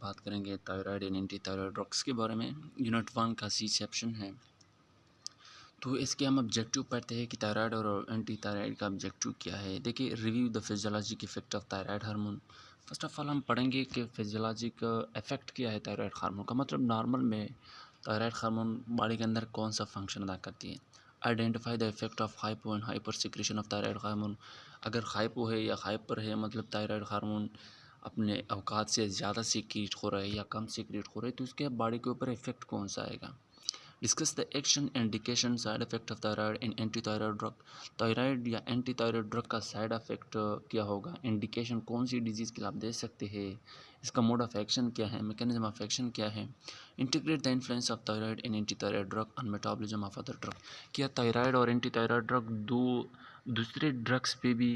बात करेंगे thyroid and anti thyroid drugs के बारे में। यूनिट 1 का सी सेक्शन है। तो इसके हम ऑब्जेक्टिव पढ़ते हैं कि थायराइड और एंटी थायराइड का ऑब्जेक्टिव क्या है। देखिए, review the physiologic effect of thyroid hormone. First of all हम पढ़ेंगे कि फिजियोलॉजिक इफेक्ट क्या है थायराइड हार्मोन का। मतलब नॉर्मल में थायराइड हार्मोन बॉडी के अंदर कौन सा फंक्शन अदा करती है। Identify the effect of hypo and hyper secretion of thyroid hormone. अगर हाइपो है या हाइपर है, मतलब थायराइड हार्मोन अपने अवकात से ज़्यादा सीक्रेट हो रहा है या कम सीक्रेट हो रहा है, तो उसके बॉडी के ऊपर इफेक्ट कौन सा आएगा। Discuss the action indication side effect of thyroid in anti thyroid drug. Thyroid या एंटी थायराइड ड्रग का साइड इफेक्ट क्या होगा, इंडिकेशन कौन सी डिजीज़ के लिए आप दे सकते हैं, इसका मोड ऑफ एक्शन क्या है, मैकेनिज्म ऑफ एक्शन क्या है। Integrate the influence of thyroid in anti thyroid drug on metabolism of other drug. क्या थायराइड और एंटी थायराइड ड्रग दूसरे ड्रग्स पे भी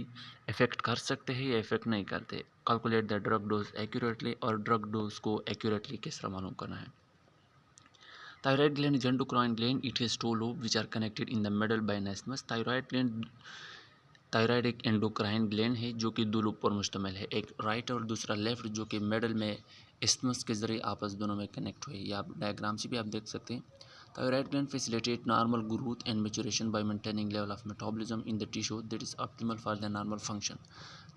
इफेक्ट कर सकते हैं या इफेक्ट नहीं करते। Calculate the drug dose accurately, और ड्रग डोज को एक्यूरेटली किस तरह मालूम करना है। Thyroid gland is endocrine gland. It has two lobes which are connected in the middle by an isthmus. Thyroid एक एंडोक्राइन ग्लैंड है जो कि दो लूप पर मुश्तमिल है, एक राइट और दूसरा लेफ्ट, जो कि मिडल में इस्थमस के ज़रिए आपस दोनों में कनेक्ट हुए। ये आप डायग्राम से भी आप देख सकते हैं। Thyroid gland facilitate normal growth and maturation bye maintaining level of metabolism in the tissue that is optimal for the normal function.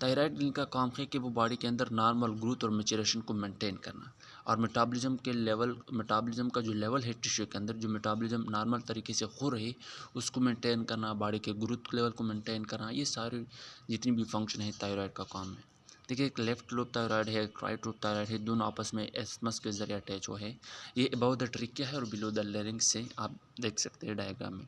Thyroid gland का काम है कि वो बॉडी के अंदर नॉर्मल ग्रोथ और मैच्योरेशन को मेंटेन करना, और मेटाबॉलिज्म के लेवल, मेटाबॉलिज्म का जो लेवल है टिश्यू के अंदर, जो मेटाबॉलिज्म नॉर्मल तरीके से हो रही उसको मेंटेन करना, बॉडी के ग्रोथ लेवल को मेंटेन करना, ये सारे जितनी भी फंक्शन है थायराइड का काम है। देखिए, एक लेफ्ट लोब थायराइड है, एक राइट लोब थायराइड है, दोनों आपस में एस्मस के जरिए अटैच हुए हैं। ये अबव द ट्रिकिया है और बिलो द लेरिंग्स से आप देख सकते हैं डायग्राम में।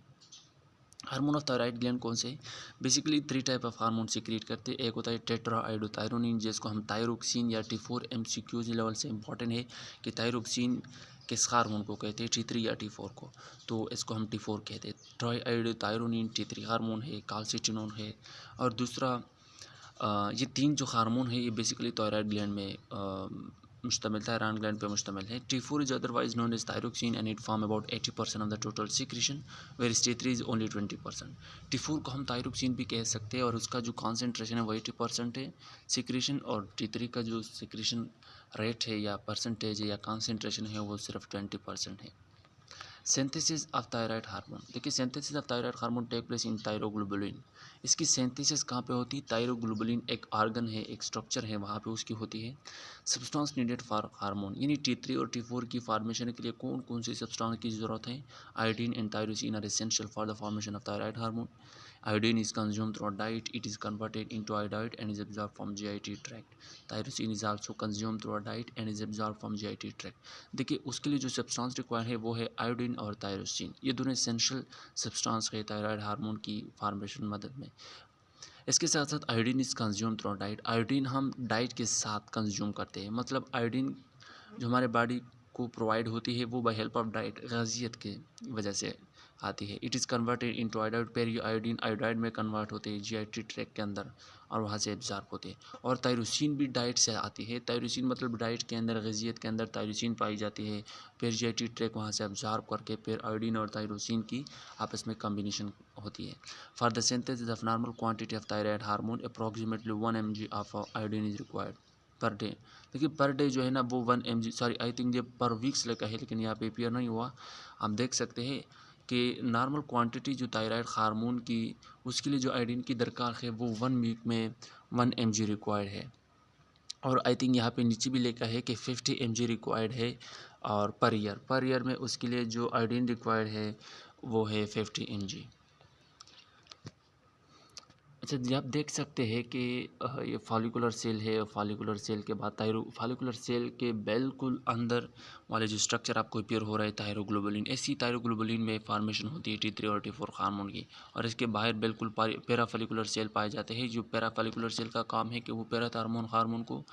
हार्मोन ऑफ थायराइड ग्लैंड कौन से, basically 3 type of hormone secrete करते हैं। एक होता है टेट्राआइडोथायरोनिन, जिसको हम थायरोक्सिन या T4 MCQs लेवल से इंपॉर्टेंट है कि थायरोक्सिन किस हार्मोन को कहते हैं, T3 या T4 को, तो इसको हम T4 कहते हैं। ट्राईआइडोथायरोनिन T3 हार्मोन है, काल्सिटिनोन है। और दूसरा ये 3 जो हार्मोन है ये बेसिकली थायराइड ग्लैंड में मुश्तमिल, थायराइड ग्लैंड पे मुश्तमिल है। T4 is otherwise known as thyroxine and it form about 80% of the total secretion, where T3 is only 20%। T4 को हम थायरोक्सिन भी कह सकते हैं और उसका जो कॉन्सेंट्रेशन है वो 80% है सिक्रेशन, और T3 का जो सिक्रेशन रेट है या परसेंटेज है या कॉन्सेंट्रेशन है वो सिर्फ 20% है। Synthesis of thyroid hormone. देखिए, synthesis of thyroid hormone take place in thyroglobulin. इसकी सिंथेसिस कहाँ पे होती है, थायरोग्लोबुलिन एक ऑर्गन है, एक स्ट्रक्चर है, वहाँ पे उसकी होती है। सब्सटेंस नीडेड फॉर हार्मोन, यानी T3 और T4 की फॉर्मेशन के लिए कौन कौन सी सब्सटेंस की ज़रूरत है। Iodine and tyrosine are essential for the formation of thyroid hormone. Iodine is consumed through diet. It is converted into iodide and is absorbed from GIT tract. Tyrosine is also consumed through a diet and is absorbed from GIT tract. देखिए, उसके लिए जो substance require है वो है iodine और thyroxine. ये दोनों एसेंशियल सब्सटेंस है थायराइड हार्मोन की फॉर्मेशन मदद में। इसके साथ साथ iodine is consume through diet. Iodine हम डाइट के साथ कंज्यूम करते हैं, मतलब आयोडीन जो हमारे बॉडी को प्रोवाइड होती है वो बाय हेल्प ऑफ डाइट गाजियत के वजह से आती है। It is converted into iodide, पेरियो iodine iodide में कन्वर्ट होते हैं जीआईटी ट्रैक के अंदर और वहाँ से एब्जॉर्ब होते हैं। और थायरोसिन भी डाइट से आती है। थायरोसिन मतलब डाइट के अंदर, गाजियत के अंदर थायरोसिन पाई जाती है, फिर जीआईटी ट्रैक वहाँ से एब्जॉर्ब करके फिर आयोडीन और थायरोसिन की आपस में कम्बिनेशन होती है। For the synthesis of normal quantity of thyroid hormone approximately 1 mg of iodine is required per day. देखिए, पर डे जो है ना वो 1 mg, सॉरी आई थिंक ये पर वीक्स लिखा है लेकिन यहाँ पे अपीयर नहीं हुआ। आप देख सकते हैं कि नॉर्मल क्वांटिटी जो थायराइड हार्मोन की उसके लिए जो आयोडीन की दरकार है वो 1 वीक में 1 mg रिक्वायर्ड है। और आई थिंक यहाँ पे नीचे भी लिखा है कि 50 mg रिक्वायर्ड है, और पर ईयर में उसके लिए जो आयोडीन रिक्वायर्ड है वो है 50 mg। अच्छा जी, आप देख सकते हैं कि ये फॉलिकुलर सेल है, फॉलिकुलर सेल के बाद फॉलिकुलर सेल के बिल्कुल अंदर वाले जो स्ट्रक्चर आपको अपीयर हो रहा है थायरोग्लोबुलिन, ऐसी थायरोग्लोबुलिन में फॉर्मेशन होती है T3 और T4 हार्मोन की। और इसके बाहर बिल्कुल पैराफॉलिकुलर सेल पाए जाते हैं, जो पैराफॉलिकुलर सेल का काम है कि वो पैराथार्मोन हार्मोन को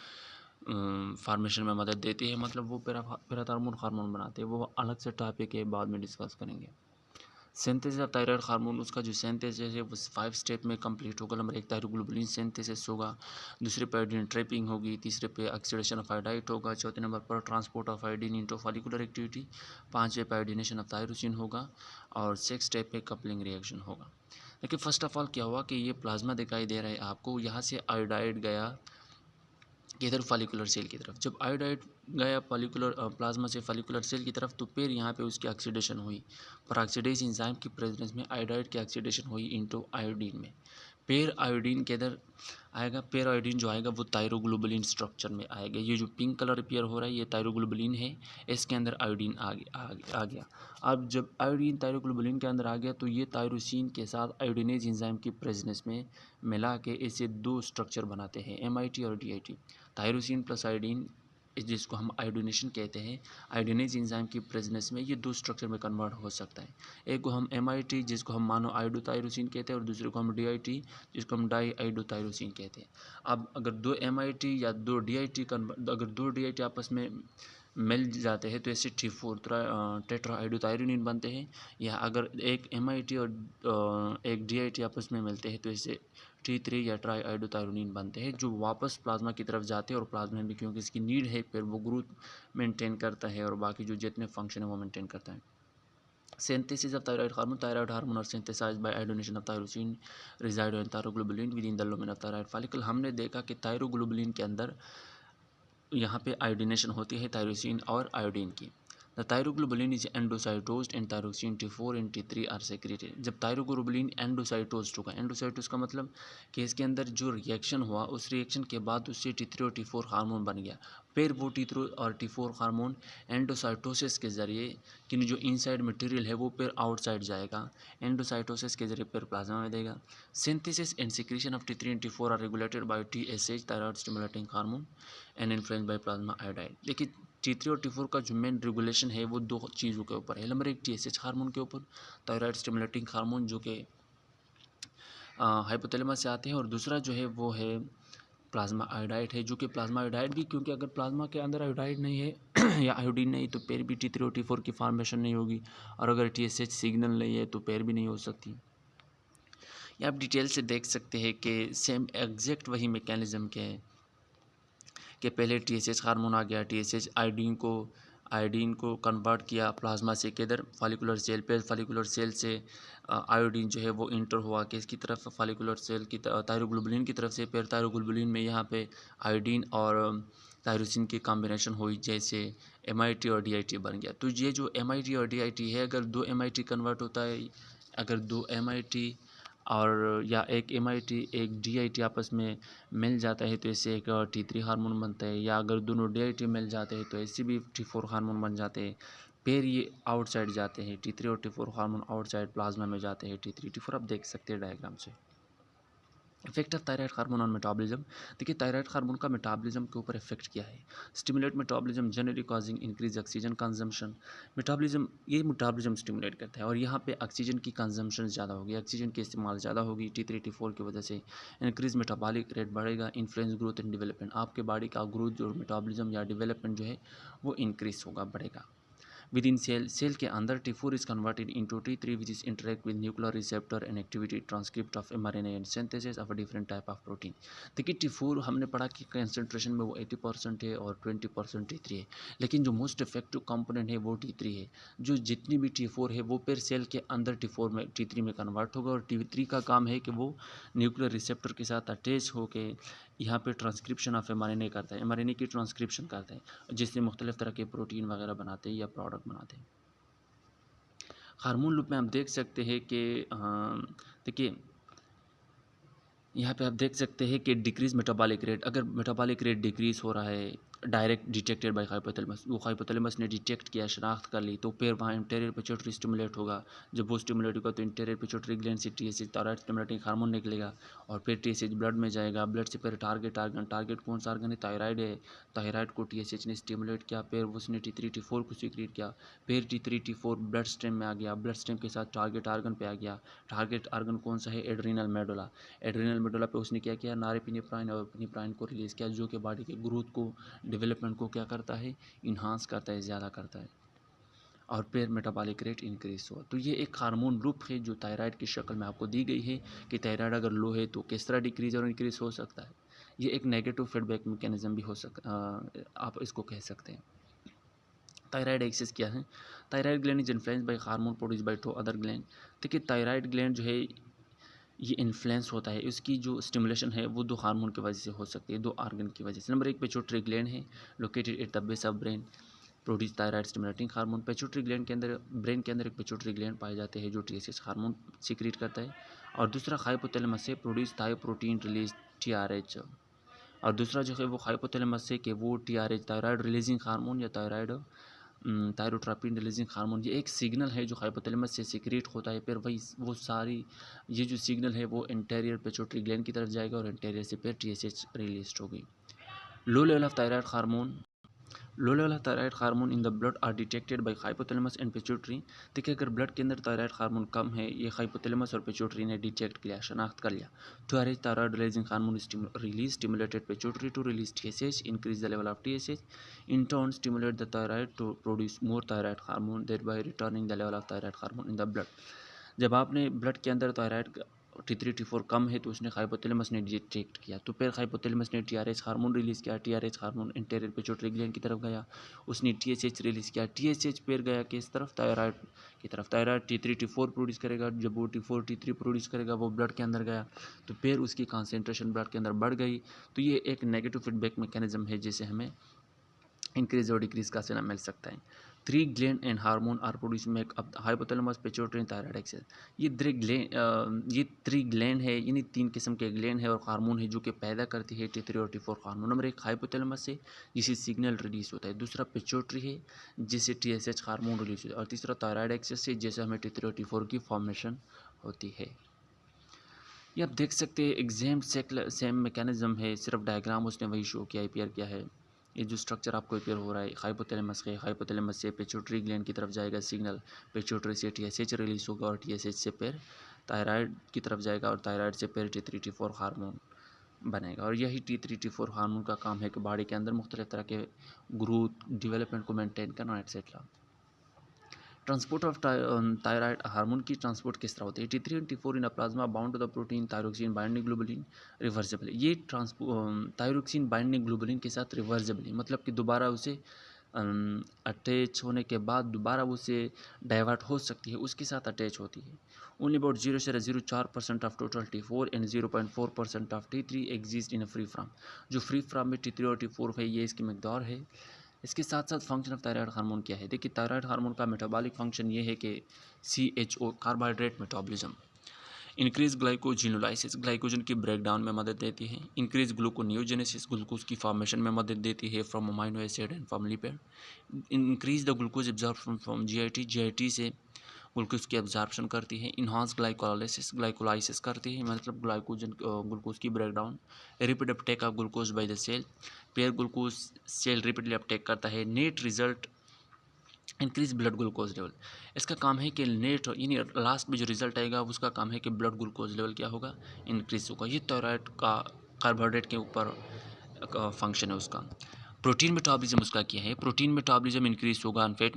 फॉर्मेशन में मदद देती है, मतलब वो पैराथार्मोन हार्मोन बनाते हैं। वो अलग से टॉपिक है, बाद में डिस्कस करेंगे। सिंथेसिस ऑफ थायराइड हार्मोन, उसका जो सिंथेसिस है वो 5 स्टेप में कंप्लीट होगा। नंबर 1 थायरोग्लोबुलिन सिंथेसिस होगा, दूसरे पे आयोडीन ट्रैपिंग होगी, तीसरे पे ऑक्सीडेशन ऑफ आयोडाइड होगा, चौथे नंबर पर transport of iodine into follicular activity, पाँचवें पे आयोडीनेशन ऑफ थायरोसिन होगा, और 6 स्टेप पे कपलिंग रिएक्शन होगा। देखिए, फर्स्ट ऑफ ऑल क्या हुआ कि ये प्लाज्मा दिखाई दे रहा है आपको, यहाँ से आयोडाइड गया किधर, फॉलिकुलर सेल की तरफ। जब आयोडाइड गया फॉलिकुलर प्लाज्मा से फॉलिकुलर सेल की तरफ, तो फिर यहाँ पे उसकी ऑक्सीडेशन हुई। पेरोक्सीडेज एंजाइम की प्रेजेंस में आयोडाइड की ऑक्सीडेशन हुई इनटू आयोडीन में। पेर आयोडीन के इधर आएगा, पेर आयोडीन जो आएगा वो थायरोग्लोबुलिन स्ट्रक्चर में आएगा। ये जो पिंक कलर अपीयर हो रहा है ये थायरोग्लोबुलिन है, इसके अंदर आयोडीन आ गया। अब जब आयोडीन थायरोग्लोबुलिन के अंदर आ गया तो ये थायरोसिन के साथ आयोडीनेज एंजाइम की प्रेजेंस में मिला के इसे दो स्ट्रक्चर बनाते हैं, एमआईटी और डीआईटी। थायरोसिन प्लस आयोडीन, जिसको हम आयोडीनेशन कहते हैं, आयोडीनेज एंजाइम की प्रेजेंस में ये दो स्ट्रक्चर में कन्वर्ट हो सकता है। एक को हम एमआईटी जिसको हम मानो आयोडोथायरोसिन कहते हैं, और दूसरे को हम डीआईटी जिसको हम डाई आयोडोथायरोसिन कहते हैं। अब अगर दो एमआईटी या दो डीआईटी अगर दो डीआईटी आपस में मिल जाते हैं तो ऐसे T4 टेट्रा आयोडोथायरोनिन बनते हैं। या अगर एक एमआईटी और एक डीआईटी आपस में मिलते हैं तो ऐसे T3 या ट्राई आयोडोथायरोनिन बनते हैं, जो वापस प्लाज्मा की तरफ जाते हैं और प्लाज्मा में क्योंकि इसकी नीड है फिर वो ग्रोथ मेंटेन करता है और बाकी जो जितने फंक्शन है वो मेंटेन करता है। Synthesis of thyroid hormone are synthesized by iodination of thyrosin reside in thyroglobulin within the lumen of thyroid follicle। हमने देखा कि थायरोग्लोबुलिन के अंदर यहाँ पे आयोडीनेशन होती है थायरोसिन और आयोडीन की। The thyroglobulin is endocytosed and tyrosine T4 and T3 are secreted. जब थायरोग्लोबुलिन एंडोसाइटोज्ड होगा, एंडोसाइटोज का मतलब कि इसके अंदर जो रिएक्शन हुआ उस रिएक्शन के बाद उससे T3 और T4 हार्मोन बन गया। फिर वो T3 और T4 हार्मोन एंडोसाइटोसिस के ज़रिए कि जो इनसाइड मटेरियल है वो फिर आउटसाइड जाएगा, एंडोसाइटोसिस के ज़रिए फिर प्लाज्मा में देगा। Synthesis and secretion of T3 and T4 are regulated by TSH, thyroid stimulating hormone, and influence by plasma iodide. देखिए T3 और T4 का जो मेन रेगुलेशन है वो दो चीज़ों के ऊपर है। नंबर एक TSH हार्मोन के ऊपर, थायराइड स्टिमुलेटिंग हार्मोन जो कि हाइपोथैलेमस से आते हैं, और दूसरा जो है वो है प्लाज्मा आयोडाइड है, जो कि प्लाज्मा आयोडाइड भी, क्योंकि अगर प्लाज्मा के अंदर आयोडाइड नहीं है या आयोडीन नहीं तो फिर भी T3 और T4 की फॉर्मेशन नहीं होगी, और अगर TSH सिग्नल नहीं है तो फिर भी नहीं हो सकती। ये आप डिटेल से देख सकते हैं कि सेम एग्जैक्ट वही मैकेनिज्म के हैं कि पहले TSH हार्मोन आ गया, TSH आयोडीन को कन्वर्ट किया प्लाज्मा से किधर, फॉलिकुलर सेल पे। फॉलिकुलर सेल से आयोडीन जो है वो इंटर हुआ किसकी तरफ, फॉलिकुलर सेल की थायरोग्लोबुलिन की तरफ से। फिर थायरोग्लोबुलिन में यहाँ पे आयोडीन और थायरोसिन की कॉम्बिनेशन हुई, जैसे एमआईटी और डीआईटी बन गया। तो ये जो एमआईटी और डीआईटी है, अगर दो एमआईटी कन्वर्ट होता है, अगर दो एमआईटी और या एक एमआईटी एक डीआईटी आपस में मिल जाता है तो इससे एक T3 हार्मोन बनता है, या अगर दोनों डीआईटी मिल जाते हैं तो ऐसे भी T4 हार्मोन बन जाते हैं। फिर ये आउटसाइड जाते हैं, T3 और T4 हार्मोन आउटसाइड प्लाज्मा में जाते हैं, T3 T4 आप देख सकते हैं डायग्राम से। Effect of thyroid hormone on metabolism. देखिए थायराइड हार्मोन का मेटाबॉलिज्म के ऊपर इफेक्ट क्या है। Stimulate metabolism generally causing increase oxygen consumption. Metabolism, ये मेटाबॉलिज्म स्टिमुलेट करता है और यहाँ पे ऑक्सीजन की कंजम्पशन ज़्यादा होगी, ऑक्सीजन की इस्तेमाल ज़्यादा होगी T3 T4 की वजह से। इंक्रीज मेटाबॉलिक रेट बढ़ेगा, इन्फ्लुएंस ग्रोथ एंड डेवलपमेंट। आपके बॉडी का ग्रोथ और मेटाबॉलिज्म या डेवलपमेंट जो है वो इंक्रीज होगा, बढ़ेगा। Within cell के अंदर T4 is converted into T3 which is interact with nuclear receptor and activity transcript of mRNA and synthesis of a different type of protein। देखिए T4 हमने पढ़ा कि कंसंट्रेशन में वो 80% है और 20% T3 है, लेकिन जो मोस्ट इफेक्टिव कंपोनेंट है वो T3 है। जो जितनी भी T4 है वो फिर सेल के अंदर T4 में T3 में कन्वर्ट होगा, और T3 का काम है कि वो न्यूक्लियर रिसेप्टर के साथ अटैच होकर यहाँ पे ट्रांसक्रिप्शन ऑफ एमआरएनए करता है, एमआरएनए की ट्रांसक्रिप्शन करता है, जिससे मुख्तलिफ तरह के प्रोटीन वगैरह बनाते हैं या प्रोडक्ट बनाते हैं। हार्मोन लूप में आप देख सकते हैं कि देखिए यहाँ पे आप देख सकते हैं कि डिक्रीज मेटाबॉलिक रेट, अगर मेटाबॉलिक रेट डिक्रीज हो रहा है डायरेक्ट डिटेक्टेड बाय हाइपोथैलेमस, वो हाइपोथैलेमस ने डिटेक्ट किया, शनाख्त कर ली, तो फिर वहाँ इंटीरियर पिट्यूटरी स्टिमुलेट होगा। जब वो स्टिमुलेट होगा तो इंटीरियर पिट्यूटरी ग्लैंड से TSH थायराइड स्टिमुलेटिंग हार्मोन निकलेगा, और फिर TSH ब्लड में जाएगा, ब्लड से फिर टारगेट कौन सा आर्गन है, थायराइड है। थायराइड को TSH ने स्टिमुलेट किया, फिर उसने T3 T4 को सीक्रेट किया, फिर T3 T4 ब्लड स्ट्रीम में आ गया, ब्लड स्ट्रीम के साथ टारगेट आर्गन पे आ गया। टारगेट आर्गन कौन सा है, एड्रीनल मेडुला। एड्रीनल मेडुला पे उसने क्या किया, नॉरएपिनेफ्राइन और एपिनेफ्राइन को रिलीज़ किया, जो कि बॉडी के ग्रोथ को, डेवलपमेंट को क्या करता है, इन्हांस करता है, ज़्यादा करता है, और फिर मेटाबॉलिक रेट इंक्रीज हुआ। तो ये एक हार्मोन लूप है जो थायराइड की शक्ल में आपको दी गई है कि थायराइड अगर लो है तो किस तरह डिक्रीज और इंक्रीज हो सकता है। ये एक नेगेटिव फीडबैक मैकेनिज्म भी हो आप इसको कह सकते हैं। थायराइड एक्सिस क्या है, thyroid gland is influenced by hormone produce by two other gland. देखिए थायराइड ग्लैंड जो है ये इन्फ्लुएंस होता है, इसकी जो स्टिमुलेशन है वो 2 हार्मोन की वजह से हो सकती है, 2 ऑर्गन की वजह से। नंबर 1 पिट्यूटरी ग्लैंड है, located at the base of brain, produce thyroid stimulating hormone. Pituitary gland के अंदर, ब्रेन के अंदर एक पिट्यूटरी ग्लैंड पाए जाते हैं जो टीएसएच हार्मोन सीक्रेट करता है। और दूसरा हाइपोथैलेमस से प्रोड्यूस थायोप्रोटीन रिलीज टीआरएच। और दूसरा जो है वो हाइपोथैलेमस से कि वो टीआरएच थायराइड रिलीजिंग हार्मोन या थायरोट्रोपिन रिलीजिंग हार्मोन, ये एक सिग्नल है जो हाइपोथैलेमस से सीक्रेट होता है। फिर वही वो सारी ये जो सिग्नल है वो इंटीरियर पिट्यूटरी ग्लैंड की तरफ जाएगा और इंटीरियर से फिर टीएसएच रिलीज होगी। Low level of thyroid hormone, low level of thyroid hormone in the blood are detected by hypothalamus and pituitary. देखिए अगर ब्लड के अंदर थायराइड हार्मोन कम है, ये हाइपोथैलेमस और पिट्यूटरी ने डिटेक्ट किया, शनाख्त कर लिया, तो अरे thyroid releasing hormone release stimulated pituitary to release TSH, increase the level of TSH, in turn stimulate the thyroid to produce more thyroid hormone, thereby returning the level of thyroid hormone in the blood। जब आपने blood के अंदर thyroid T3 T4 कम है तो उसने hypothalamus ने detect किया, तो फिर हाइपोथैलेमस ने टीआरएच हार्मोन रिलीज़ किया, TRH hormone interior pituitary gland की तरफ गया, उसने टीएसएच रिलीज़ किया, टीएसएच फिर गया किस तरफ, थायराइड की तरफ, थायराइड T3 T4 प्रोड्यूस करेगा, जब वो T4 T3 प्रोड्यूस करेगा वो ब्लड के अंदर गया, तो फिर उसकी कॉन्सेंट्रेशन ब्लड के अंदर बढ़ गई। तो ये एक नेगेटिव फीडबैक मैकेनिज्म है जिसे हमें इंक्रीज और डिक्रीज का सिग्नल मिल सकता है। 3 gland and hormone are produce make up hypothalamus pituitary thyroid axis. ये 3 ग्लैंड है, यानी 3 किस्म के ग्लैंड है और हार्मोन है जो कि पैदा करती है T3 और T4 हार्मोन। नंबर 1 हाइपोथैलेमस से जिससे सिग्नल रिलीज होता है, दूसरा पिट्यूटरी है जिससे TSH हार्मोन रिलीज होता है, और तीसरा थायराइड एक्सेस से जैसे हमें T3 और T4 की फॉर्मेशन होती है। ये आप देख सकते हैं एग्जाम सेम मैकेनिज्म है, सिर्फ डायग्राम उसने वही शो किया, अपीयर किया है। ये जो स्ट्रक्चर आपको अपीयर हो रहा है हाइपोथैलेमस है, हाइपोथैलेमस से पिट्यूटरी ग्लैंड की तरफ जाएगा सिग्नल, पिट्यूटरी से टीएसएच रिलीज होगा और टीएसएच से फिर थायराइड की तरफ जाएगा और थायराइड से फिर T3 T4 हार्मोन बनेगा। और यही T3 T4 हार्मोन का काम है कि बॉडी के अंदर मुख्तलिफ तरह के ग्रोथ डेवलपमेंट को मेंटेन करना etcetera. Transport of thyroid hormone की ट्रांसपोर्ट किस तरह होती है? T3 and T4 in a plasma bound to the protein thyroxine binding globulin reversible. ये थायरोक्सिन बाइंडिंग ग्लोबुलिन के साथ रिवर्सिबल, मतलब कि दोबारा उसे अटैच होने के बाद दोबारा उसे डाइवर्ट हो सकती है, उसके साथ अटैच होती है। Only about 0.04% of total T4 and 0.4% of T3 exist in free from. जो फ्री फ्राम में T3 और T4 है, ये इसकी मकदार है। इसके साथ साथ फंक्शन ऑफ थायराइड हार्मोन क्या है? देखिए थायराइड हार्मोन का मेटाबॉलिक फंक्शन ये है कि CHO carbohydrate metabolism, increase glycogenolysis glycogen की ब्रेकडाउन में मदद देती है, इंक्रीज ग्लूकोनियोजेनेसिस ग्लूकोज की फॉर्मेशन में मदद देती है from amino acid and from lipid, increase the glucose absorption from GIT से ग्लूकोज की एब्जॉर्प्शन करती है, इन्हांस ग्लाइकोलाइसिस करती है, मतलब ग्लूकोज की breakdown, rapid uptake of glucose by the cell, pair glucose cell repeatedly Uptake करता है, net result increase blood glucose level. इसका काम है कि नेट यानी लास्ट में जो रिजल्ट आएगा उसका काम है कि ब्लड ग्लूकोज लेवल क्या होगा, इंक्रीज होगा। ये थायराइड का कार्बोहाइड्रेट के ऊपर फंक्शन है उसका। प्रोटीन मेटाबॉलिज्म उसका क्या है? प्रोटीन मेटाबॉलिज्म इंक्रीज होगा, फैट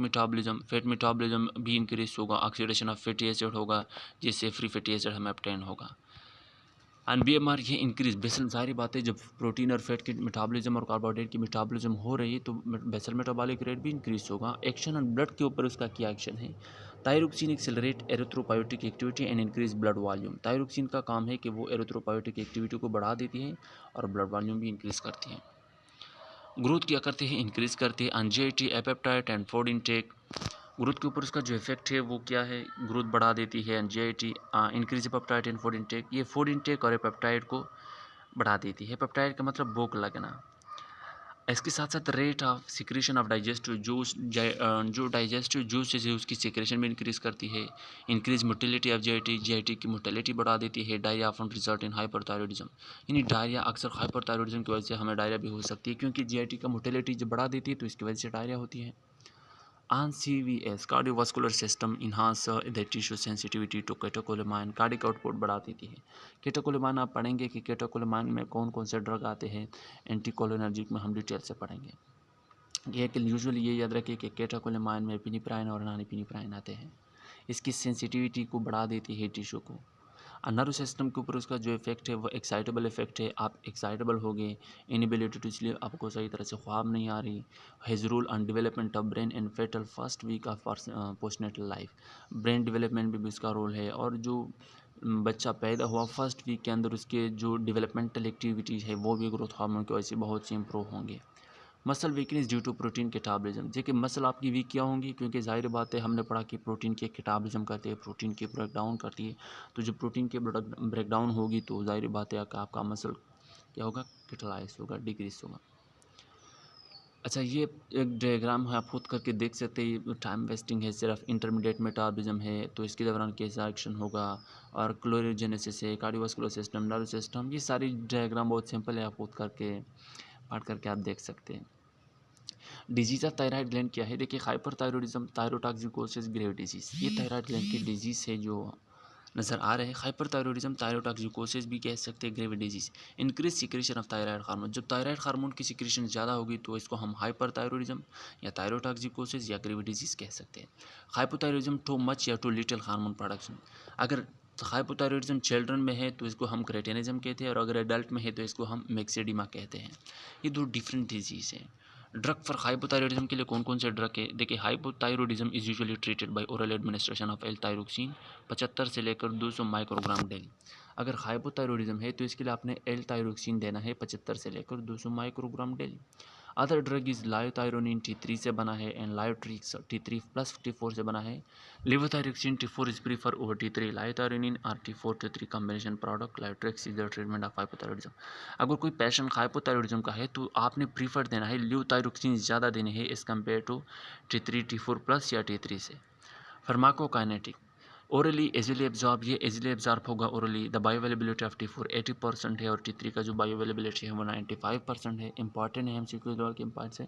मेटाबॉलिज्म भी इंक्रीज होगा, ऑक्सीडेशन ऑफ फैटी एसिड होगा जिससे फ्री फैटी एसिड हमें अपटेन होगा। एंड BMR ये इंक्रीज बेसल, जाहिर बात है जब प्रोटीन और फैट की मेटाबॉलिज्म और कार्बोहाइड्रेट की मेटाबॉलिज्म हो रही है तो बेसल मेटाबॉलिक रेट भी इंक्रीज होगा। एक्शन ऑन ब्लड के ऊपर उसका क्या एक्शन है? Thyroxine accelerate erythropoietic activity and increase blood volume. Thyroxine का काम है कि वो एरिथ्रोपोइटिक एक्टिविटी को बढ़ा देती है और ब्लड वॉल्यूम भी इंक्रीज करती है। ग्रोथ क्या करती है? इंक्रीज करती है। Anxiety, appetite and food intake, growth के ऊपर उसका जो इफेक्ट है वो क्या है? ग्रोथ बढ़ा देती है। Anxiety, increase peptide and food intake, ये फूड इनटेक और पेप्टाइड को बढ़ा देती है। पेप्टाइड का मतलब भूख लगना। इसके साथ साथ rate of secretion of digestive juice, जो डाइजेस्टिव जूस है उसकी सिक्रेशन भी इंक्रीज करती है। इंक्रीज मोटिलिटी ऑफ GIT की मोटिलिटी बढ़ा देती है। Diarrhoea often result in hyperthyroidism, यानी डायरिया अक्सर हाइपरथायरॉइडिज्म की वजह से हमें डायरिया भी हो सकती है, क्योंकि GIT का मोटिलिटी जब बढ़ा देती है तो इसकी वजह से डायरिया होती है। On CVS cardiovascular system enhance the tissue sensitivity to catecholamine, cardiac output बढ़ा देती है। कैटेकोलेमाइन आप पढ़ेंगे कि कैटेकोलेमाइन में कौन कौन से ड्रग आते हैं, एंटीकोलिनर्जिक में हम डिटेल से पढ़ेंगे। ये कि यूजुअली ये याद रखिए कि कैटेकोलेमाइन में एपिनेफ्राइन और नॉन आते हैं। इसकी सेंसिटिविटी को बढ़ा देती है टिश्यू को। नर्व सिस्टम के ऊपर उसका जो इफेक्ट है वो एक्साइटेबल इफेक्ट है, आप एक्साइटेबल हो गए, इनएबिलिटी टू स्लीप, आपको सही तरह से ख्वाब नहीं आ रही, has role on development of brain and fetal first week of postnatal life, brain development में भी इसका रोल है। और जो बच्चा पैदा हुआ फर्स्ट वीक के अंदर उसके जो डेवलपमेंटल एक्टिविटीज़ है वो भी ग्रोथ हार्मोन की वजह से बहुत से इंप्रूव होंगे। Muscle weakness due to protein catabolism, देखिए मसल आपकी वीक क्या होंगी, क्योंकि ज़ाहिर बात है हमने पढ़ा कि प्रोटीन के कैटाबॉलिज्म करते हैं, प्रोटीन की ब्रेक डाउन करती है। तो जब प्रोटीन की ब्रेक डाउन होगी तो ज़ाहिर बात है कि आपका मसल क्या होगा, कैटलाइज होगा, डिक्रीज होगा। अच्छा, ये एक डायग्राम है, आप खुद करके देख सकते हैं। टाइम वेस्टिंग है, सिर्फ इंटरमीडिएट मेटाबॉलिज्म है, तो इसके दौरान कैसा एक्शन होगा, और क्लोरोजेनेसिस है, कार्डियोवास्कुलर सिस्टम, नर्वस सिस्टम, ये सारी डायग्राम बहुत सिंपल है, आप खुद करके पढ़ करके आप देख सकते हैं। डिजीज़ ऑफ थायराइड ग्लैंड क्या है, देखिए हाइपरथायरॉयडिज्म, थायरोटॉक्सिकोसिस, ग्रेव डिजीज़, ये थायराइड ग्लैंड की डिजीज़ है जो नज़र आ रहे हैं। हाइपरथायरॉयडिज्म, थायरोटॉक्सिकोसिस भी कह सकते हैं, Grave disease. Increase secretion of thyroid hormone, जब थायराइड हार्मोन की सिक्रेशन ज़्यादा होगी तो इसको हम हाइपरथायरॉयडिज्म या थायरोटॉक्सिकोसिस या ग्रेव डिजीज़ कह सकते हैं। हाइपोथायरॉयडिज्म टू मच या टू लिटिल हार्मोन प्रोडक्शन, अगर हाइपोथायरॉयडिज्म चिल्ड्रन में है तो इसको हम क्रेटिनिज्म कहते हैं, और अगर एडल्ट में है तो इसको हम मिक्सेडिमा कहते हैं। ये दो डिफरेंट डिजीज़ हैं। ड्रग फॉर हाइपोथायरॉयडिज्म के लिए कौन कौन से ड्रग है, देखिए hypothyroidism is usually treated by oral administration of L thyroxine 75 से लेकर 200 माइक्रोग्राम डेली। अगर हाइपोथायरॉयडिज्म है तो इसके लिए आपने एल थायरोक्सिन देना है 75 से लेकर 200 microgram daily. Other drug is liothyronine T3 से बना है, एंड लायोट्रिक्स T3 प्लस T4 से बना है। Levothyroxine T4 is prefer over T3, liothyronine और T4 T3 combination product, liotrix is the treatment of hypothyroidism. अगर कोई पेशेंट हाइपोथायरॉयडिज्म का है तो आपने प्रीफर देना है लेवोथायरोक्सिन ज़्यादा देने हैं as compare to T3 T4 plus या T3 से। फार्माकोकाइनेटिक, ओरली एजिली एब्जॉर्ब, ये एजिली एब्जॉर्ब होगा orally. The bioavailability of T4 80% है, और T3 का जो बायोअवेलेबिलिटी है वो 95% है। इंपॉर्टेंट है, MCQ लेवल के इंपॉर्टेंस है।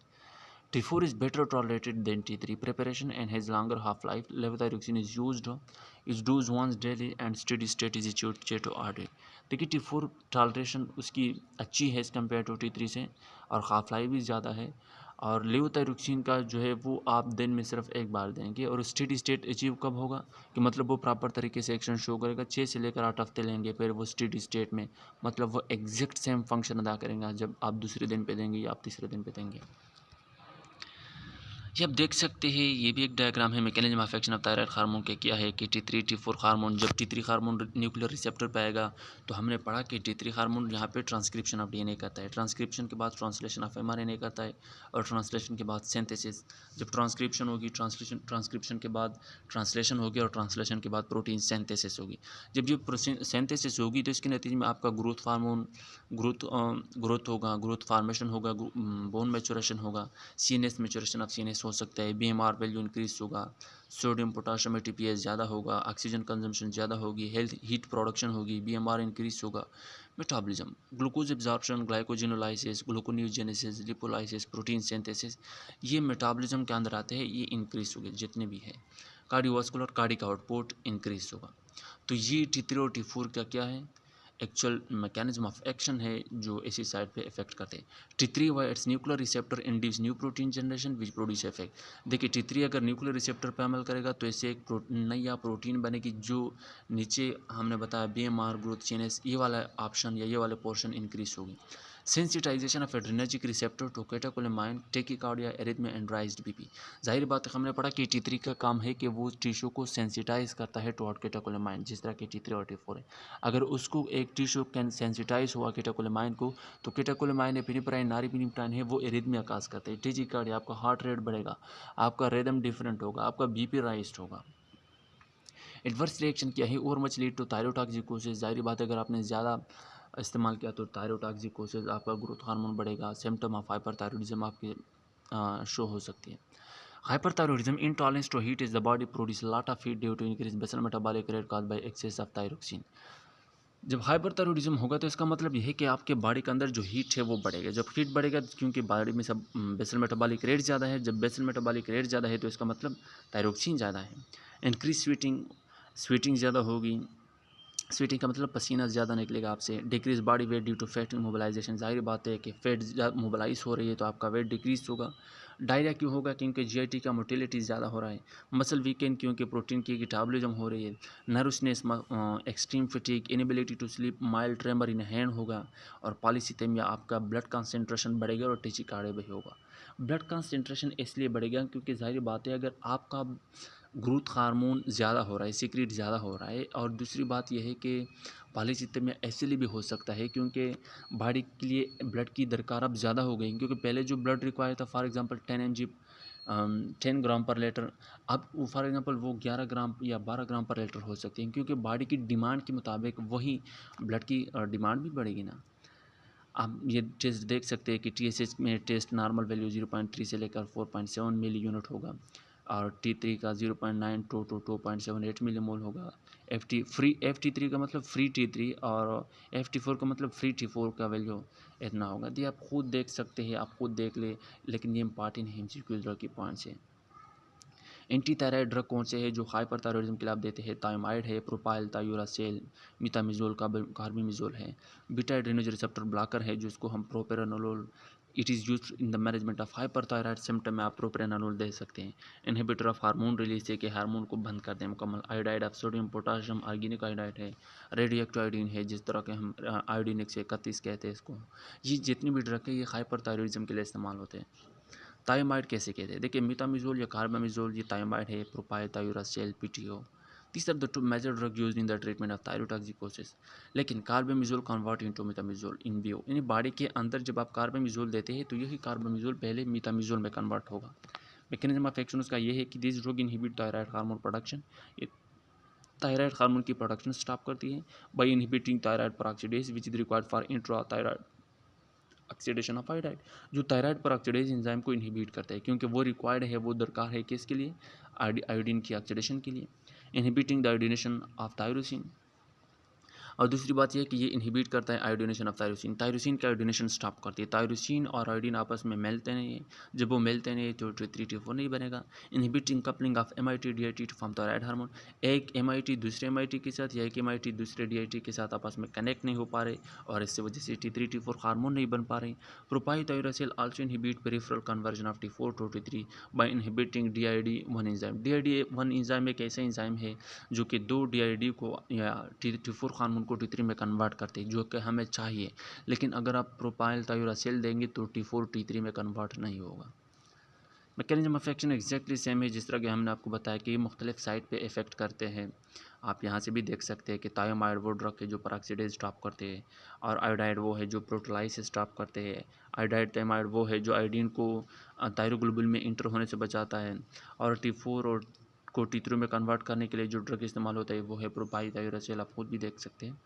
T4 is better tolerated than T3 preparation and has longer half-life. Levothyroxine is dosed once daily and steady state is achieved 6 to 8 day। देखिए T4 टॉलरेशन उसकी अच्छी है एज़ कम्पेयर टू T3 से, और half life भी ज़्यादा है। और लेवोथायरोक्सिन का जो है वो आप दिन में सिर्फ एक बार देंगे, और स्टेडी स्टेट अचीव कब होगा, कि मतलब वो प्रॉपर तरीके से एक्शन शो करेगा, 6 से लेकर 8 हफ्ते लेंगे, फिर वो स्टेडी स्टेट में मतलब वो एग्जैक्ट सेम फंक्शन अदा करेंगे जब आप दूसरे दिन पे देंगे या आप तीसरे दिन पे देंगे। ये आप देख सकते हैं, ये भी एक डायग्राम है। Mechanism of action of thyroid hormone के क्या है कि T3 T4 हार्मोन, जब T3 हार्मोन न्यूक्लियर रिसेप्टर पे आएगा तो हमने पढ़ा कि T3 हार्मोन यहाँ पे ट्रांसक्रिप्शन ऑफ DNA करता है, ट्रांसक्रिप्शन के बाद ट्रांसलेशन ऑफ mRNA करता है, और ट्रांसलेशन के बाद सिंथेसिस। जब ट्रांसक्रिप्शन होगी, ट्रांसक्रिप्शन के बाद ट्रांसलेशन होगी, और ट्रांसलेशन के बाद प्रोटीन सिंथेसिस होगी। जब ये सिंथेसिस होगी तो इसके नतीजे में आपका ग्रोथ हार्मोन ग्रोथ होगा, ग्रोथ फार्मेशन होगा, बोन मैचुरेशन होगा, CNS मैचुरेशन ऑफ CNS हो सकता है, BMR वैल्यू इंक्रीज होगा, सोडियम पोटाशियम ATPase ज़्यादा होगा, ऑक्सीजन कंजम्पशन ज़्यादा होगी, हेल्थ हीट प्रोडक्शन होगी, BMR इंक्रीज होगा। Metabolism, glucose absorption, glycogenolysis, gluconeogenesis, lipolysis, protein synthesis, ये मेटाबॉलिज्म के अंदर आते हैं, ये इंक्रीज होंगे जितने भी है। कार्डियोवास्कुलर, कार्डिक आउटपुट इंक्रीज होगा। तो ये T3 और T4 का क्या है, एक्चुअल मैकेनिज्म ऑफ एक्शन है जो इसी साइड पे इफेक्ट करते हैं। T3 why it's nuclear receptor induce new protein generation which produce effect. देखिए T3 अगर न्यूक्लियर रिसेप्टर पे अमल करेगा तो इससे एक नया प्रोटीन बनेगी, जो नीचे हमने बताया BMR, ग्रोथ CNS, ये वाला ऑप्शन या ये वाले पोर्शन इंक्रीज होगी। Sensitization of adrenergic receptor to catecholamine, tachycardia, arrhythmia and raised BP. जाहिर बात है, हमने पढ़ा कि T3 का काम है कि वो टिश्यू को सेंसिटाइज करता है टुवर्ड कैटेकोलेमाइन, जिस तरह के T3 और T4 है। अगर उसको एक टिश्यू कैन सेंसिटाइज हुआ कैटेकोलेमाइन को, तो कैटेकोलेमाइन एपिनेफ्राइन, नारिपिनेफ्राइन है वो एरिथमिया काज करते हैं, टेकिकार्डिया, आपका हार्ट रेट बढ़ेगा, आपका रिदम डिफरेंट होगा, आपका BP राइज्ड होगा। एडवर्स रिएक्शन क्या है, over much lead to thyrotoxicosis. जाहिर बात है, अगर आपने ज़्यादा इस्तेमाल किया तो थायरोटॉक्सिकोसिस, आपका ग्रोथ हार्मोन बढ़ेगा, सिम्टम ऑफ हाइपरथायरॉयडिज्म आपके शो हो सकती है। Hyperthyroidism, intolerance to heat is the body produce lot of heat due to increase basal metabolic rate caused by excess of thyroxine. जब हाइपरथायरॉयडिज्म होगा तो इसका मतलब यह है कि आपके बॉडी के अंदर जो हीट है वो बढ़ेगा। जब हीट बढ़ेगा, क्योंकि बॉडी में सब बेसल मेटाबॉलिक रेट ज़्यादा है, जब बेसल मेटाबॉलिक रेट ज़्यादा है तो इसका मतलब थायरोक्सिन ज़्यादा है। इंक्रीज स्वीटिंग, स्वीटिंग ज़्यादा होगी, स्वीटिंग का मतलब पसीना ज़्यादा निकलेगा आपसे। Decrease body weight due to fat mobilization, जाहिर बात है कि फैट मोबिलाइज हो रही है तो आपका वेट डिक्रीज होगा। डायरिया क्यों होगा, क्योंकि GIT का मोटिलिटी ज़्यादा हो रहा है। मसल वीकेंड, क्योंकि प्रोटीन की कैटाबॉलिज्म हो रही है। Nervousness, extreme fatigue, inability to sleep, mild tremor in hand होगा, और पॉलीसिथेमिया, आपका ब्लड कंसंट्रेशन बढ़ेगा और टेचिकार्डिया भी होगा। ब्लड कंसंट्रेशन इसलिए बढ़ेगा क्योंकि ज़ाहिर बात है अगर आपका ग्रोथ हार्मोन ज़्यादा हो रहा है, सीक्रेट ज़्यादा हो रहा है, और दूसरी बात यह है कि पॉलीसिस्टेमिया इसलिए भी हो सकता है क्योंकि बॉडी के लिए ब्लड की दरकार अब ज़्यादा हो गई, क्योंकि पहले जो ब्लड रिक्वायर था फॉर एग्जांपल 10 mg 10 ग्राम पर लीटर, अब वो फॉर एग्जांपल वो 11 ग्राम या 12 ग्राम पर लीटर हो सकती है, क्योंकि बॉडी की डिमांड के मुताबिक वही ब्लड की डिमांड भी बढ़ेगी ना। आप ये टेस्ट देख सकते हैं कि TSH में टेस्ट नॉर्मल वैल्यू 0.3 से लेकर 4.7 मिली यूनिट होगा, और T3 का 0.9 टू 2.78 मिली मोल होगा। FT3 का मतलब फ्री T3, और FT4 का मतलब फ्री T4 का वैल्यू इतना होगा। ये आप खुद देख सकते हैं, आप खुद देख ले, लेकिन ये इंपॉर्टेंट है MCQ की पॉइंट्स है। एंटी थायराइड ड्रग कौन से है जो हाइपरथायरॉयडिज्म के लिए आप देते हैं? थायमाइड है, प्रोपाइल, थायोरासेल, मिथामिजोल, कार्बिमिजोल है। बीटा एड्रेनर्जिक रिसेप्टर ब्लॉकर है जिसको हम propranolol, it is use in the management of hyperthyroid symptom में आप प्रोपेरानोलोल दे सकते हैं। इनहिबिटर ऑफ हार्मोन रिलीज है कि हार्मोन को बंद कर दें मुकम्मल। Iodide of sodium potassium organic iodide है। रेडियो एक्टिव आयोडीन है, जिस तरह के हम आयोडीन 131 कहते हैं इसको। ये जितनी भी ड्रग है ये हाइपरथायरॉयडिज्म के लिए इस्तेमाल होते हैं। थायमाइड कैसे कहते हैं? देखिए मिथामिजोल या कार्बामिजोल ये थायमाइड है, propyl, थायोरासेल, PTO, these are the two major drugs used in the treatment of thyrotoxicosis। लेकिन कार्बामिजोल कन्वर्ट इनटू मिथामिजोल इन वियो, यानी बॉडी के अंदर जब आप कार्बामिजोल देते हैं तो यही कार्बामिजोल पहले मिथामिजोल में कन्वर्ट होगा। मैकेनिज्म ऑफ एक्शन उसका ये है कि this drug inhibit thyroid hormone production, ये थायराइड हार्मोन की प्रोडक्शन स्टॉप करती है by inhibiting thyroid peroxidase which is required for intra thyroid oxidation of iodide. जो थायराइड पर ऑक्सीडेज एंजाइम को इनहिबिट करता है, क्योंकि वो रिक्वायर्ड है, वो दरकार है किसके लिए? आयोडीन की ऑक्सीडेशन के लिए। Inhibiting the iodination of thyroxine. और दूसरी बात यह है कि ये इनहिबिट करता है आयोडीनेशन ऑफ थायरोसिन, थायरोसिन का आयोडीनेशन स्टॉप करती है। थायरोसिन और आयोडीन आपस में मिलते नहीं हैं, जब वो मिलते नहीं तो T3 T4 नहीं बनेगा। Inhibiting coupling of MIT DIT to form thyroid hormone, एक MIT दूसरे MIT के साथ या एक MIT दूसरे DIT के साथ आपस में कनेक्ट नहीं हो पा रहे, और इससे वजह से T3 T4 हार्मोन नहीं बन पा रहे। Propylthiouracil also inhibit peripheral conversion of T4 to T3 by inhibiting DID1 enzyme. DID1 enzyme एक ऐसा एंजाइम है जो कि दो DID को या T4 हार्मोन को T3 में कन्वर्ट करते हैं, जो कि हमें चाहिए। लेकिन अगर आप प्रोपाइल थायोरासेल देंगे तो T4 T3 में कन्वर्ट नहीं होगा। Mechanism of action exactly same है जिस तरह कि हमने आपको बताया कि ये मुख्तलिफ साइट पे इफेक्ट करते हैं। आप यहाँ से भी देख सकते हैं कि थायोमाइड वो ड्रग है जो पेरोक्सिडेज स्टॉप करते हैं, और आयोडाइड वो है जो प्रोटोलाइसिस स्टॉप करते हैं। आयोडाइड थायमाइड वो है जो आयोडीन को थायरोग्लोबुलिन में इंटर होने से बचाता है। और T4 और को T3 में कन्वर्ट करने के लिए जो ड्रग इस्तेमाल होता है वो है प्रोपाइल थायोरासेल, आप खुद भी देख सकते हैं।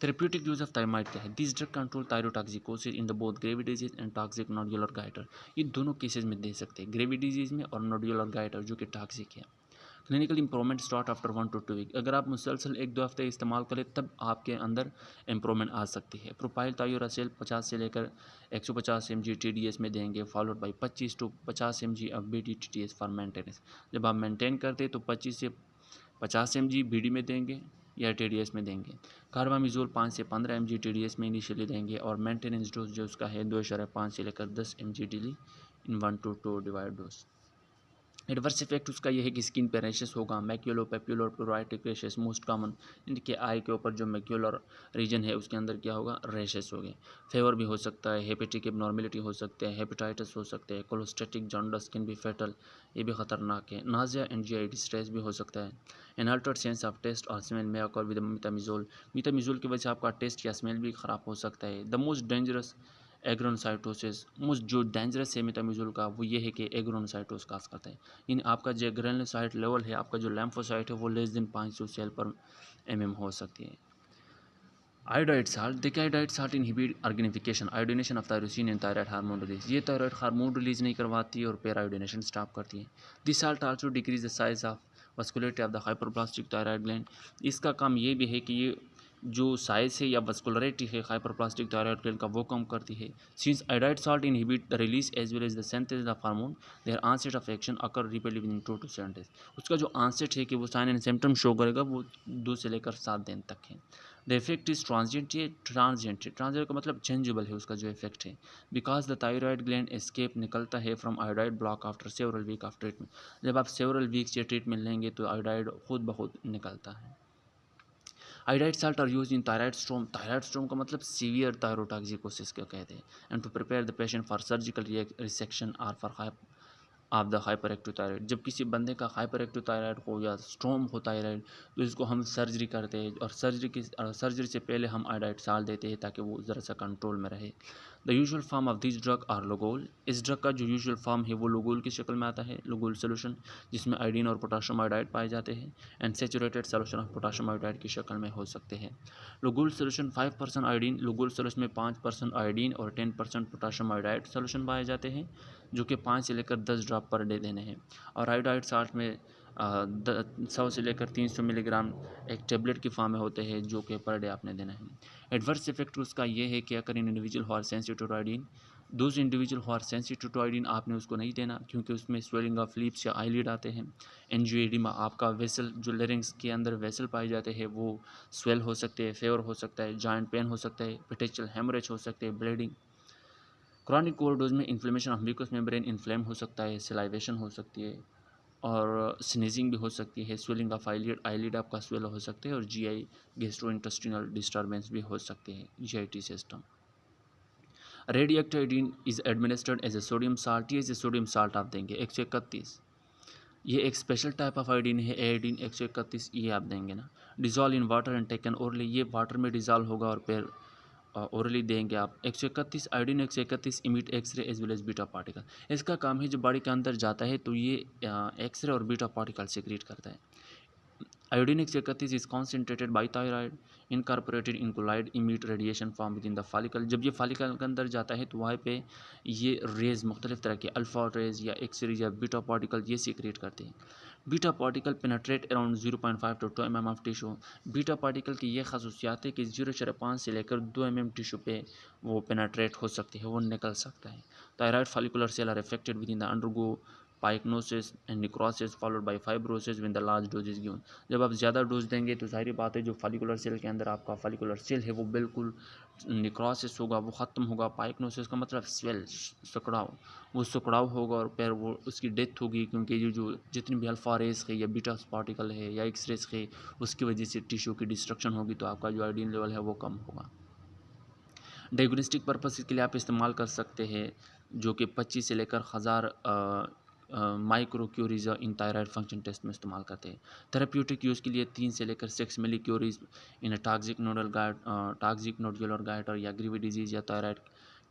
थेरेप्यूटिक यूज ऑफ थायमाइड क्या है? This drug control thyrotoxicosis in the both gravy disease and toxic nodular goitre. ये दोनों केसेस में दे सकते हैं, ग्रेवी डिजीज में और नोडुलर गाइटर जो कि टॉक्सिक है। Clinical improvement start after 1 to 2 week. अगर आप मुसलसल 1-2 हफ्ते इस्तेमाल करें तब आपके अंदर इंप्रूवमेंट आ सकती है। प्रोपाइल थायोरासेल 50 से लेकर 150 mg TDS में देंगे, followed by 25 to 50 mg of BD-TDS for maintenance. जब आप मेंटेन करते हैं तो 25 से 50 mg BD में देंगे या TDS में देंगे। कार्बामिजोल 5 से 15 mg TDS में इनिशियली देंगे, और मेंटेनेंस डोज जो उसका है 2.5 से लेकर 10 mg daily in 1 to 2 divide dose. Adverse effect उसका यह है कि स्किन पे रैशेस होगा, मैक्यूलो पेप्यूलर प्रोराइटिक रैशेस मोस्ट कॉमन, इनके आई के ऊपर जो मैक्यूलर रीजन है उसके अंदर क्या होगा? रैशेस होंगे। फेवर भी हो सकता है, हेपेटिक एबनॉर्मेलिटी हो सकते हैं, हेपेटाइटिस हो सकते हैं, कोलोस्टेटिक जॉन्डिस कैन बी फेटल, ये भी खतरनाक है। नाजिया एंजाइटी स्ट्रेस भी हो सकता है। An altered sense of taste और स्मेल में अकर विद मिथामिजोल, मिथामिजोल की वजह से आपका टेस्ट या स्मेल भी ख़राब हो सकता है। द मोस्ट डेंजरस एग्रोनसाइटोसिस, मोस्ट जो डेंजरस है मिथामिजोल का वो ये है कि एग्रोनसाइटोस काज करता है, यानी आपका जो ग्रेनुलोसाइट लेवल है, आपका जो लैम्फोसाइट है वो लेस देन 500 सेल पर mm हो सकती है। आयोडाइड साल्ट, देखिए iodide salt inhibit organification iodination of thyroxine and thyroid hormone release, ये थायराइड हार्मोन रिलीज नहीं करवाती है और पेर आयोडीनेशन स्टॉप करती है। This salt also decrease the size of vascularity of the hyperplastic thyroid gland, इसका काम ये भी है कि ये जो साइज है या वस्कुलरिटी है हाइपरप्लास्टिक थायराइड ग्लैंड का वो कम करती है। Since iodide salt inhibit the release as well as the synthesis of hormone, their onset of action occur rapidly within 2 to 7 days। उसका जो ऑनसेट है कि वो साइन एंड सिम्टम शो करेगा वो 2 से लेकर 7 दिन तक है। द इफेक्ट इज ट्रांजिएंट, ये ट्रांजिएंट है, ट्रांजिएंट का मतलब चेंजेबल है उसका जो इफेक्ट है। Because the thyroid gland escape निकलता है from iodide block after several week of treatment. जब आप सेवरल वीक्स या ट्रीटमेंट लेंगे तो आयोडाइड खुद ब खुद निकलता है। Iodide salt are use in thyroid storm का मतलब सीवियर थायरोटॉक्सिकोसिस को कहते हैं, and to prepare the patient for surgical resection or for of the hyperactive thyroid. जब किसी बंदे का हाइपर एक्टिव थायराइड हो या स्ट्रोम हो थायराइड, तो इसको हम सर्जरी करते हैं, और सर्जरी से पहले हम आयोडाइड साल्ट देते हैं ताकि वो ज़रा सा कंट्रोल में रहे। The usual form of this drug are Lugol. इस ड्रग का जो यूजुअल फॉर्म है वो लोगोल की शक्ल में आता है, लोगोल सोल्यूशन, जिसमें आयोडीन और पोटाशियम आयोडाइड पाए जाते हैं, and saturated solution of potassium iodide की शक्ल में हो सकते हैं। Lugol solution 5% iodine, Lugol solution में 5% आयोडीन और 10% पोटाशियम आयोडाइड सोल्यूशन पाए जाते हैं, जो कि 5 से लेकर 10 ड्रॉप पर डे देने हैं। और आयोडाइड साल्ट में 100 से लेकर 300 मिलीग्राम एक टेबलेट की फॉर्म में होते हैं, जो कि पर डे आपने देना है। एडवर्स इफेक्ट उसका ये है कि अगर इन individual who are sensitive to iodine, those individual who are sensitive to iodine, आपने उसको नहीं देना, क्योंकि उसमें स्वेलिंग ऑफ लिप्स या आईलिड आते हैं। एंजियोएडिमा, आपका वेसल जो लेरिंग्स के अंदर वेसल पाए जाते हैं वो स्वेल हो सकते हैं, फेवर हो सकता है, जॉइंट पेन हो सकता है, पेटेंशियल हेमरेज हो सकते हैं, ब्लीडिंग। क्रॉनिक ओवरडोज में inflammation of mucous membrane inflame हो सकता है, सिलाइवेशन हो सकती है, और स्नीजिंग भी हो सकती है, स्वेलिंग ऑफ आईलिड आपका स्वेल हो सकते हैं, और जीआई गैस्ट्रोइंटेस्टिनल डिस्टर्बेंस भी हो सकते हैं, GIT system. Radioactive iodine is administered as a sodium salt, ये एज ए सोडियम साल्ट आप देंगे 131। ये एक स्पेशल टाइप ऑफ आयोडीन है, आयोडीन 131, ये आप देंगे ना। Dissolve in water and taken orally, ये वाटर में डिजॉल्व होगा और फिर ओरली देंगे आप। 131 iodine 131 emit X-ray as well as beta particle. इसका काम है जब बॉडी के अंदर जाता है तो ये एक्सरे और बीटा पार्टिकल सिक्रीट करता है। Iodine 131 is concentrated by thyroid incorporated in colloid emit radiation from with in the follicle. जब ये फॉलिकल के अंदर जाता है तो वहाँ पे ये रेज मुख्तलिफ तरह के अल्फा रेज या एक्सरे या बीटा पार्टिकल ये सिक्रेट करते हैं। Beta particle penetrate around 0.5 to 2 mm of tissue. Beta particle की ये खसूसियात है कि 0.5 से लेकर 2 mm टिशू पे वो पेनेट्रेट हो सकती है, वो निकल सकता है। Thyroid follicular cell are affected with in the undergo pyknosis and necrosis followed by fibrosis when the large dose is given. जब आप ज़्यादा डोज देंगे तो ज़ाहिर बात है जो फॉलिकुलर सेल के अंदर आपका फॉलिकुलर सेल है वो बिल्कुल निक्रोसिस होगा, वो ख़त्म होगा। पाइक्नोसिस का मतलब स्वेल, सिकुड़ाव, वो सिकुड़ाव होगा और फिर वो उसकी डेथ होगी, क्योंकि ये जो जितनी भी अल्फा रेस है या बीटा पार्टिकल है या एक्स रेस है उसकी वजह से टिश्यू की डिस्ट्रक्शन होगी, तो आपका जो आयोडीन लेवल है वो कम होगा। डायग्नोस्टिक पर्पस के लिए आप इस्तेमाल कर सकते हैं, जो कि 25 से लेकर 1000 माइक्रो क्यूरीज इन थायराइड फंक्शन टेस्ट में इस्तेमाल करते हैं। थेरेप्यूटिक यूज़ के लिए 3 से लेकर 6 मिली क्यूरीज इन टॉक्सिक नोडुलर गाइटर या ग्रीवी डिजीज़ या थायराइड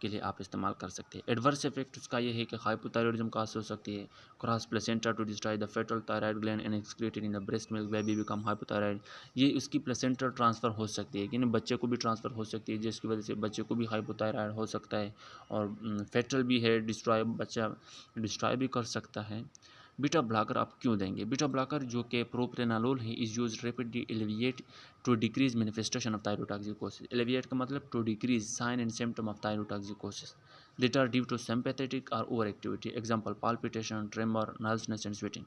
के लिए आप इस्तेमाल कर सकते हैं। एडवर्स इफेक्ट उसका ये है कि हाइपोथायरॉयडिज्म काज हो सकती है, cross placenta to destroy the fetal thyroid gland and excreted in the breast milk, baby become hypothyroid. ये उसकी प्लेसेंटल ट्रांसफ़र हो सकती है, यानी बच्चे को भी ट्रांसफ़र हो सकती है, जिसकी वजह से बच्चे को भी हाइपोथायराइड हो सकता है, और फेटल भी है, डिस्ट्रॉय बच्चा डिस्ट्रॉय भी कर सकता है। बीटा ब्लॉकर आप क्यों देंगे? बीटा ब्लॉकर जो कि प्रोप्रेनालोल है is use rapidly alleviate to decrease manifestation of thyrotoxicosis. Alleviate का मतलब to decrease sign and symptom of thyrotoxicosis that are due to sympathetic और over activity, example palpitation, tremor, nervousness and sweating.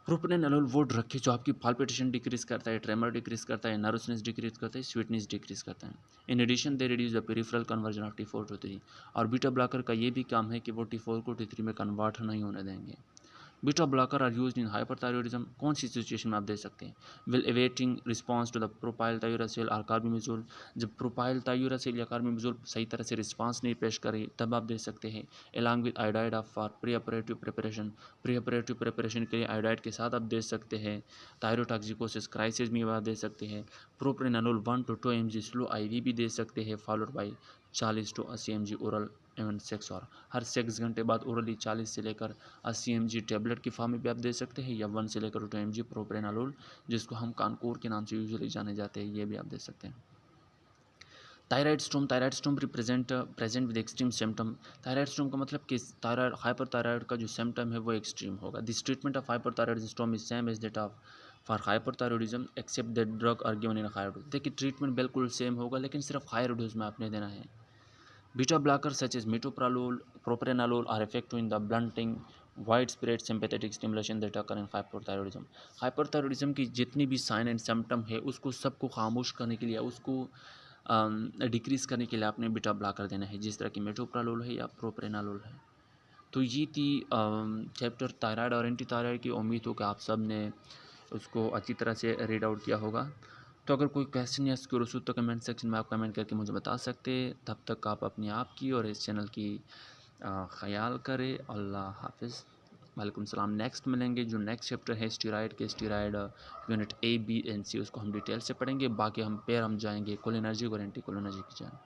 Propranolol वो drug है जो आपकी palpitation decrease करता है, tremor decrease करता है, नर्वसनेस डिक्रीज करता है, स्वीटनेस डिक्रीज करता है। In addition they reduce the peripheral conversion of T4 to T3। और बीटा ब्लॉकर का ये भी काम है कि वो T4 को T3 में कन्वर्ट नहीं होने देंगे। Beta blocker are used in hyperthyroidism. कौन सी सिचुएशन में आप दे सकते हैं? Will awaiting response to the propyl thiouracil और कार्बिमेजोल। जब प्रोपाइल थायोरासिल या कार्बिमेजोल सही तरह से रिस्पांस नहीं पेश करे तब आप दे सकते हैं। Along with iodide of for pre operative preparation, pre operative preparation के लिए आयोडाइड के साथ आप दे सकते हैं। थायरोटॉक्सिकोसिस क्राइसिस में आप दे सकते हैं। प्रोप्रेनानोल 1 to 2 mg स्लो IV भी दे सकते हैं, followed by 40 to 80 mg oral एवं सेक्स, और हर 6 घंटे बाद ओरली 40 से लेकर 80 mg टैबलेट की फॉर्म में भी आप दे सकते हैं, या 1 से लेकर 2 mg प्रोप्रेनालोल, जिसको हम कानकोर के नाम से यूजुअली जाने जाते हैं, ये भी आप दे सकते हैं। Thyroid storm represent present with extreme symptom. Thyroid storm का मतलब कि थायराइड हाइपरथायराइड का जो सिम्टम है वो एक्सट्रीम होगा। This treatment of hyperthyroid storm is same as that of for hyperthyroidism except that drug are given in higher dose. देखिए treatment बिल्कुल सेम होगा, लेकिन सिर्फ हायर डोज में आपने देना है। Beta blockers such as metoprolol, propranolol are effective in the blunting widespread sympathetic stimulation that occur in hyperthyroidism। Hyperthyroidism की जितनी भी साइन एंड सिम्टम है उसको सबको खामोश करने के लिए, उसको डिक्रीज करने के लिए आपने बीटा ब्लॉकर देना है, जिस तरह की मेटोप्रालोल है या प्रोप्रेनालोल है। तो ये थी चैप्टर थायराइड और एंटी थायराइड की। उम्मीद हो कि आप सब ने उसको अच्छी तरह से रीड आउट किया होगा। तो अगर कोई क्वेश्चन या क्यूरोस हो तो कमेंट सेक्शन में आप कमेंट करके मुझे बता सकते हैं। तब तक आप अपनी आपकी और इस चैनल की ख्याल करें। अल्लाह हाफिज़। वालेकुम सलाम। नेक्स्ट मिलेंगे जो नेक्स्ट चैप्टर है स्टीरॉयड के, steroid unit A B and C, उसको हम डिटेल से पढ़ेंगे। बाकी हम जाएंगे कोलिनर्जिक और एंटी कोलिनर्जिक की जान।